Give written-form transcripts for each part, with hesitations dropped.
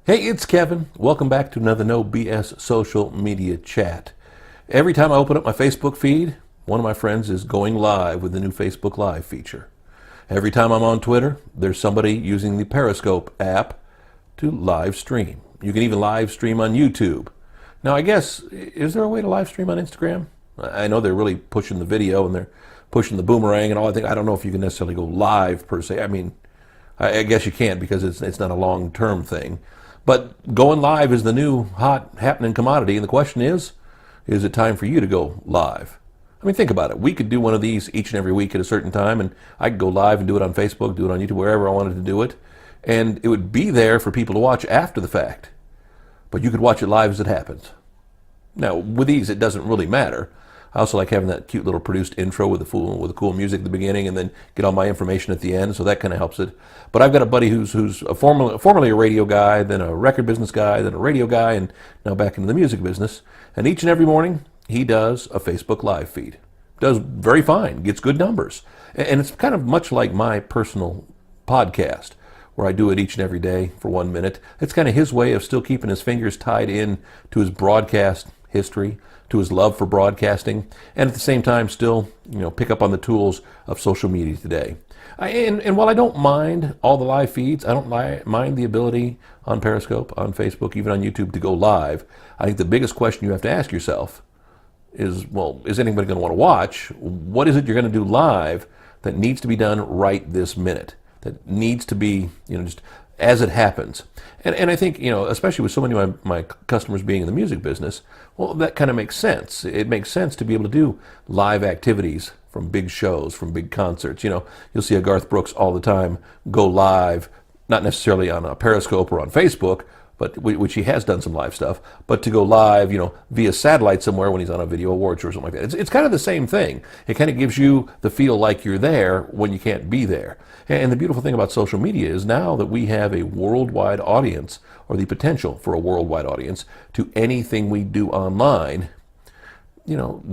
Hey, it's Kevin. Welcome back to another No BS social media chat. Every time I open up my Facebook feed, one of my friends is going live with the new Facebook Live feature. Every time I'm on Twitter, there's somebody using the Periscope app to live stream. You can even live stream on YouTube. Now, I guess, is there a way to live stream on Instagram? I know they're really pushing the video and they're pushing the boomerang and all. I don't know if you can necessarily go live per se. I mean, I guess you can't because it's not a long-term thing. But going live is the new hot happening commodity, and the question is it time for you to go live? I mean, think about it. We could do one of these each and every week at a certain time, and I could go live and do it on Facebook, do it on YouTube, wherever I wanted to do it, and it would be there for people to watch after the fact. But you could watch it live as it happens. Now, with these, it doesn't really matter. I also like having that cute little produced intro with the cool music at the beginning and then get all my information at the end, so that kind of helps it. But I've got a buddy who's formerly a radio guy, then a record business guy, then a radio guy, and now back into the music business. And each and every morning, he does a Facebook Live feed. Does very fine, gets good numbers. And it's kind of much like my personal podcast, where I do it each and every day for 1 minute. It's kind of his way of still keeping his fingers tied in to his broadcast history, to his love for broadcasting, and at the same time still, pick up on the tools of social media today. And while I don't mind all the live feeds, I don't mind the ability on Periscope, on Facebook, even on YouTube to go live. I think the biggest question you have to ask yourself is, well, is anybody going to want to watch? What is it you're going to do live that needs to be done right this minute? That needs to be, just as it happens. And I think, especially with so many of my customers being in the music business, well, that kind of makes sense. It makes sense to be able to do live activities from big shows, from big concerts. You'll see a Garth Brooks all the time go live, not necessarily on a Periscope or on Facebook, but which he has done some live stuff, but to go live, via satellite somewhere when he's on a video awards show or something like that. It's kind of the same thing. It kind of gives you the feel like you're there when you can't be there. And the beautiful thing about social media is now that we have a worldwide audience, or the potential for a worldwide audience, to anything we do online,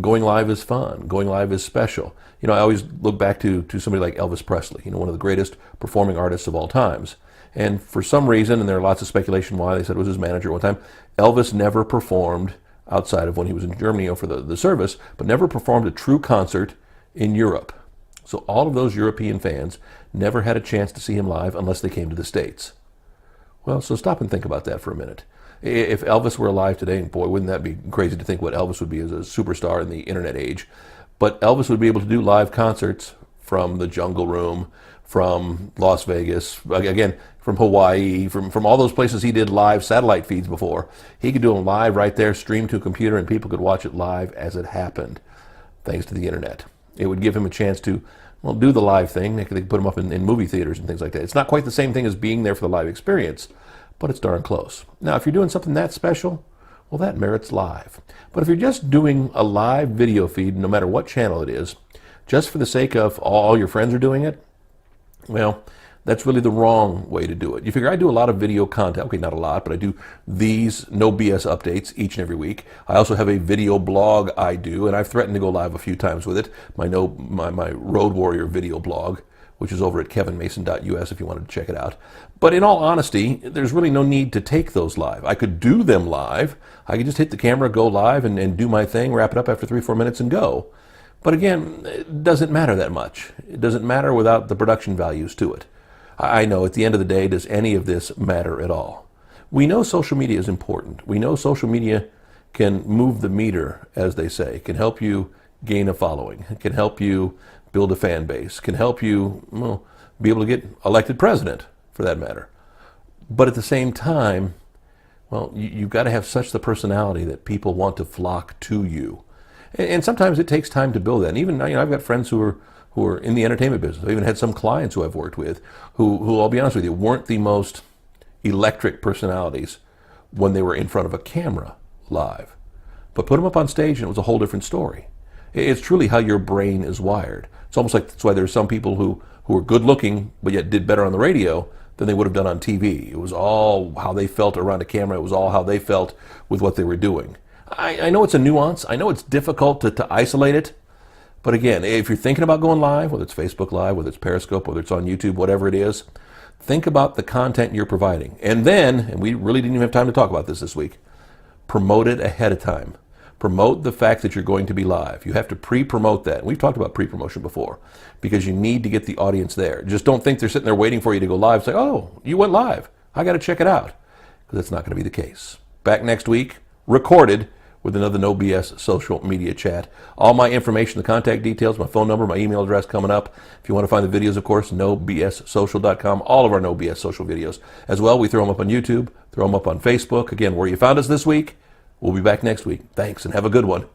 going live is fun. Going live is special. I always look back to somebody like Elvis Presley, one of the greatest performing artists of all times. And for some reason, and there are lots of speculation why, they said it was his manager at one time, Elvis never performed outside of when he was in Germany for the service, but never performed a true concert in Europe. So all of those European fans never had a chance to see him live unless they came to the States. Well, so stop and think about that for a minute. If Elvis were alive today, and boy, wouldn't that be crazy to think what Elvis would be as a superstar in the internet age, but Elvis would be able to do live concerts from the Jungle Room, from Las Vegas, again, from Hawaii, from all those places he did live satellite feeds before. He could do them live right there, streamed to a computer, and people could watch it live as it happened, thanks to the internet. It would give him a chance to, do the live thing. They could put him up in movie theaters and things like that. It's not quite the same thing as being there for the live experience, but it's darn close. Now, if you're doing something that special, well, that merits live. But if you're just doing a live video feed, no matter what channel it is, just for the sake of all your friends are doing it, well, that's really the wrong way to do it. You figure I do a lot of video content. Okay, not a lot, but I do these no BS updates each and every week. I also have a video blog I do, and I've threatened to go live a few times with it. My Road Warrior video blog, which is over at kevinmason.us if you wanted to check it out. But in all honesty, there's really no need to take those live. I could do them live. I could just hit the camera, go live, and do my thing, wrap it up after 3 or 4 minutes, and go. But again, it doesn't matter that much. It doesn't matter without the production values to it. I know at the end of the day, does any of this matter at all? We know social media is important. We know social media can move the meter, as they say, can help you gain a following, can help you build a fan base, can help you be able to get elected president, for that matter. But at the same time, you've got to have such the personality that people want to flock to you. And sometimes it takes time to build that. And even I've got friends who are in the entertainment business. I've even had some clients who I've worked with who I'll be honest with you, weren't the most electric personalities when they were in front of a camera live. But put them up on stage and it was a whole different story. It's truly how your brain is wired. It's almost like that's why there's some people who are good looking but yet did better on the radio than they would have done on TV. It was all how they felt around a camera. It was all how they felt with what they were doing. I know it's a nuance. I know it's difficult to isolate it. But again, if you're thinking about going live, whether it's Facebook Live, whether it's Periscope, whether it's on YouTube, whatever it is, think about the content you're providing. And then, and we really didn't even have time to talk about this week, promote it ahead of time. Promote the fact that you're going to be live. You have to pre-promote that. We've talked about pre-promotion before because you need to get the audience there. Just don't think they're sitting there waiting for you to go live. Say, oh, you went live. I got to check it out. Because that's not going to be the case. Back next week, recorded, with another No BS social media chat. All my information, the contact details, my phone number, my email address coming up. If you want to find the videos, of course, nobssocial.com. All of our No BS social videos. As well, we throw them up on YouTube, throw them up on Facebook. Again, where you found us this week, we'll be back next week. Thanks, and have a good one.